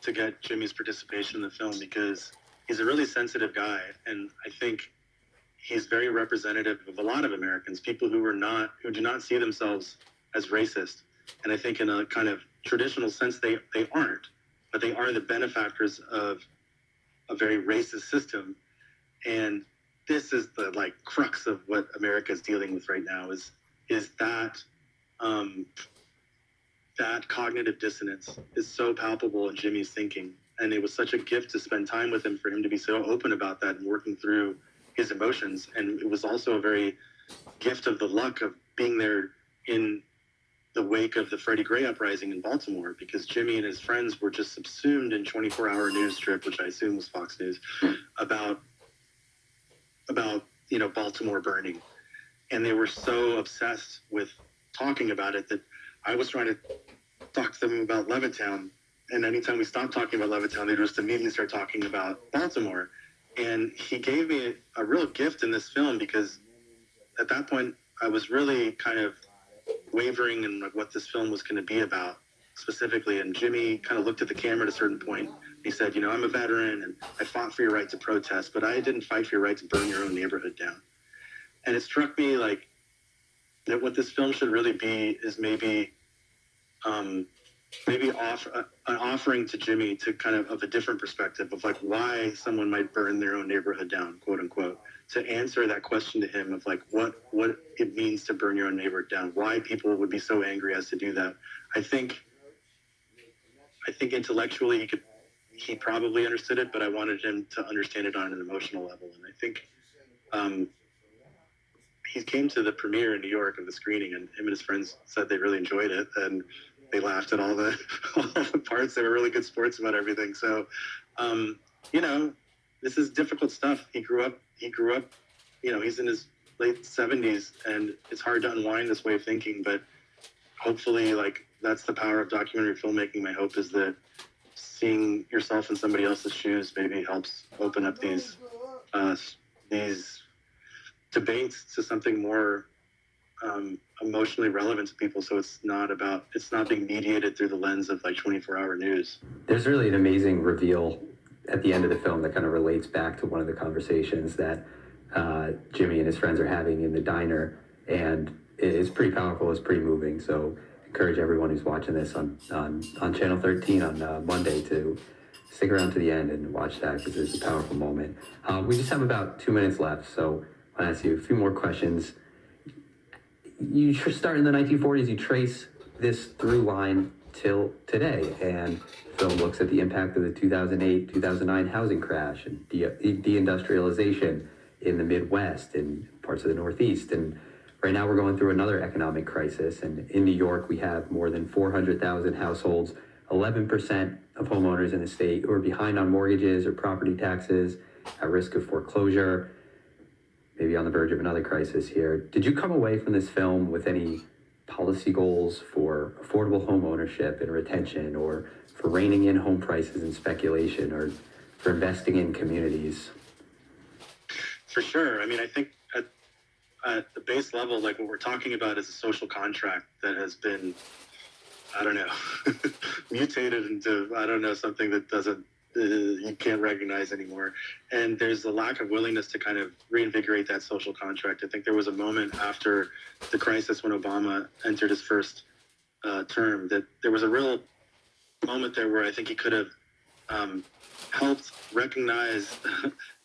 to get Jimmy's participation in the film because he's a really sensitive guy, and I think he's very representative of a lot of Americans, people who do not see themselves as racist. And I think in a kind of traditional sense, they aren't, but they are the benefactors of a very racist system. And this is the like crux of what America is dealing with right now is that that cognitive dissonance is so palpable in Jimmy's thinking. And it was such a gift to spend time with him, for him to be so open about that and working through his emotions. And it was also a very gift of the luck of being there in the wake of the Freddie Gray uprising in Baltimore, because Jimmy and his friends were just subsumed in 24-hour news strip, which I assume was Fox News, about Baltimore burning. And they were so obsessed with talking about it that I was trying to talk to them about Levittown. And anytime we stopped talking about Levittown, they just immediately start talking about Baltimore. And he gave me a real gift in this film, because at that point I was really kind of wavering in like what this film was going to be about specifically. And Jimmy kind of looked at the camera at a certain point. He said, I'm a veteran and I fought for your right to protest, but I didn't fight for your right to burn your own neighborhood down. And it struck me like that what this film should really be is maybe an offering to Jimmy to kind of a different perspective of like why someone might burn their own neighborhood down, quote unquote, to answer that question to him of like what it means to burn your own neighborhood down, why people would be so angry as to do that. I think intellectually he probably understood it, but I wanted him to understand it on an emotional level. And I think he came to the premiere in New York of the screening, and him and his friends said they really enjoyed it, and they laughed at all the parts. They were really good sports about everything. So, this is difficult stuff. He grew up, he's in his late 70s, and it's hard to unwind this way of thinking, but hopefully, like, that's the power of documentary filmmaking. My hope is that seeing yourself in somebody else's shoes maybe helps open up these debates to something more emotionally relevant to people, so it's not being mediated through the lens of like 24-hour news. There's really an amazing reveal at the end of the film that kind of relates back to one of the conversations that Jimmy and his friends are having in the diner, and it's pretty powerful, it's pretty moving. So encourage everyone who's watching this on Channel 13 on Monday to stick around to the end and watch that, because it's a powerful moment. We just have about 2 minutes left, so I'll ask you a few more questions. You start in the 1940s, you trace this through line till today, and the film looks at the impact of the 2008-2009 housing crash and deindustrialization in the Midwest and parts of the Northeast. And right now we're going through another economic crisis, and in New York we have more than 400,000 households, 11% of homeowners in the state who are behind on mortgages or property taxes, at risk of foreclosure, maybe on the verge of another crisis here. Did you come away from this film with any policy goals for affordable home ownership and retention, or for reining in home prices and speculation, or for investing in communities? For sure. I mean, I think at the base level, like what we're talking about is a social contract that has been, mutated into, something that you can't recognize anymore. And there's a lack of willingness to kind of reinvigorate that social contract. I think there was a moment after the crisis when Obama entered his first term that there was a real moment there where I think he could have helped recognize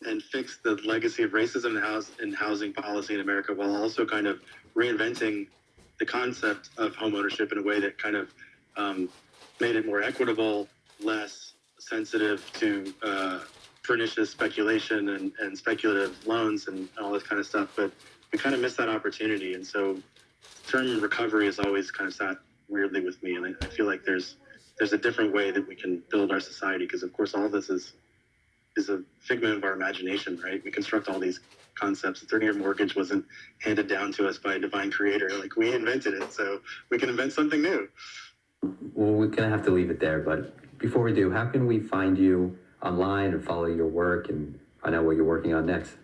and fix the legacy of racism in housing policy in America, while also kind of reinventing the concept of home ownership in a way that kind of made it more equitable, less sensitive to pernicious speculation and speculative loans and all this kind of stuff. But we kind of missed that opportunity. And so the term recovery has always kind of sat weirdly with me. And I feel like there's a different way that we can build our society, because of course all this is a figment of our imagination, right? We construct all these concepts. The 30-year mortgage wasn't handed down to us by a divine creator. Like, we invented it, so we can invent something new. Well, we're going to have to leave it there, but before we do, how can we find you online and follow your work and find out what you're working on next?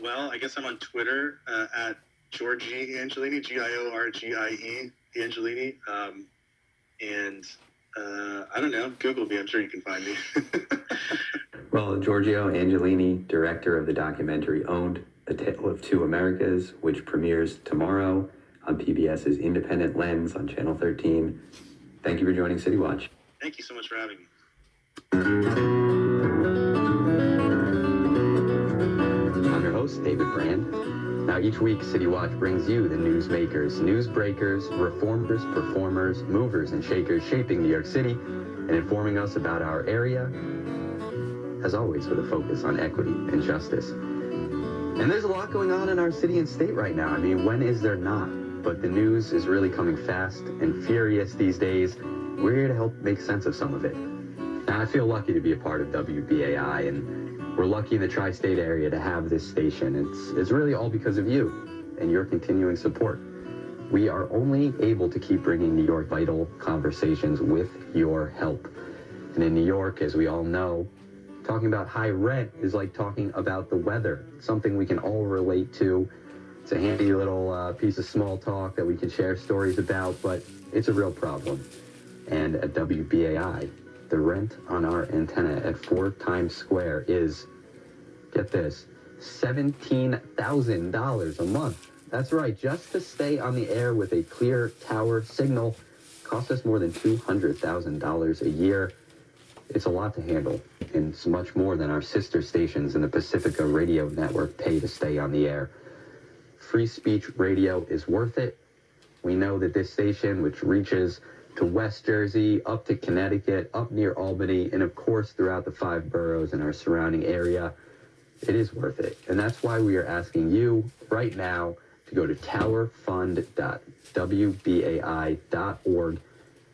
Well, I guess I'm on Twitter at Giorgie Angelini, Giorgie Angelini. And I don't know. Google me. I'm sure you can find me. Well, Giorgio Angelini, director of the documentary Owned, A Tale of Two Americas, which premieres tomorrow on PBS's Independent Lens on Channel 13. Thank you for joining City Watch. Thank you so much for having me. I'm your host, David Brand. Now, each week, City Watch brings you the newsmakers, newsbreakers, reformers, performers, movers, and shakers shaping New York City and informing us about our area, as always, with a focus on equity and justice. And there's a lot going on in our city and state right now. I mean, when is there not? But the news is really coming fast and furious these days. We're here to help make sense of some of it. Now, I feel lucky to be a part of WBAI, and we're lucky in the tri-state area to have this station. It's really all because of you and your continuing support. We are only able to keep bringing New York vital conversations with your help. And in New York, as we all know, talking about high rent is like talking about the weather, something we can all relate to. It's a handy little piece of small talk that we can share stories about, but it's a real problem. And at WBAI, the rent on our antenna at 4 Times Square is, get this, $17,000 a month. That's right, just to stay on the air with a clear tower signal costs us more than $200,000 a year. It's a lot to handle, and it's much more than our sister stations in the Pacifica radio network pay to stay on the air. Free speech radio is worth it. We know that this station, which reaches to West Jersey, up to Connecticut, up near Albany, and of course throughout the 5 boroughs in our surrounding area, it is worth it. And that's why we are asking you right now to go to towerfund.wbai.org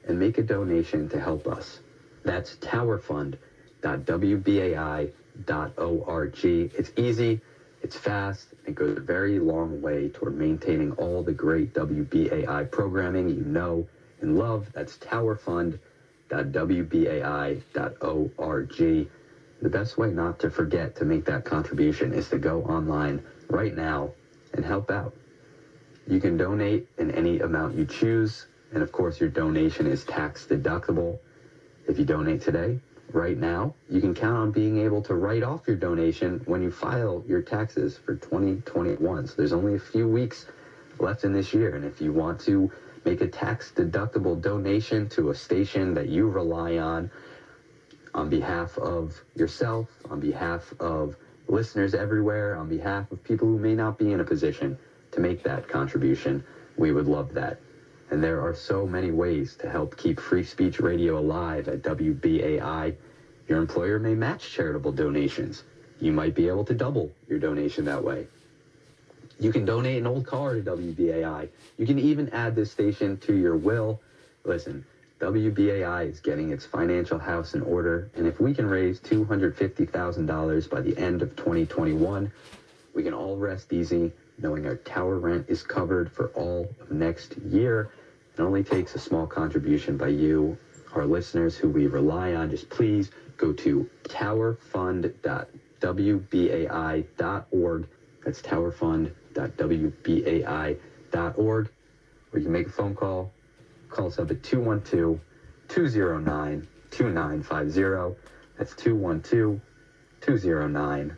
and make a donation to help us. That's towerfund.wbai.org. It's easy, it's fast, and goes a very long way toward maintaining all the great WBAI programming you know and love. That's towerfund.wbai.org. The best way not to forget to make that contribution is to go online right now and help out. You can donate in any amount you choose, and of course your donation is tax deductible. If you donate today, right now, you can count on being able to write off your donation when you file your taxes for 2021. So there's only a few weeks left in this year, and if you want to make a tax-deductible donation to a station that you rely on behalf of yourself, on behalf of listeners everywhere, on behalf of people who may not be in a position to make that contribution, we would love that. And there are so many ways to help keep free speech radio alive at WBAI. Your employer may match charitable donations. You might be able to double your donation that way. You can donate an old car to WBAI. You can even add this station to your will. Listen, WBAI is getting its financial house in order, and if we can raise $250,000 by the end of 2021, we can all rest easy knowing our tower rent is covered for all of next year. It only takes a small contribution by you, our listeners who we rely on. Just please go to towerfund.wbai.org. That's towerfund.wbai.org. Or you can make a phone call. Call us up at 212-209-2950. That's 212-209-2950.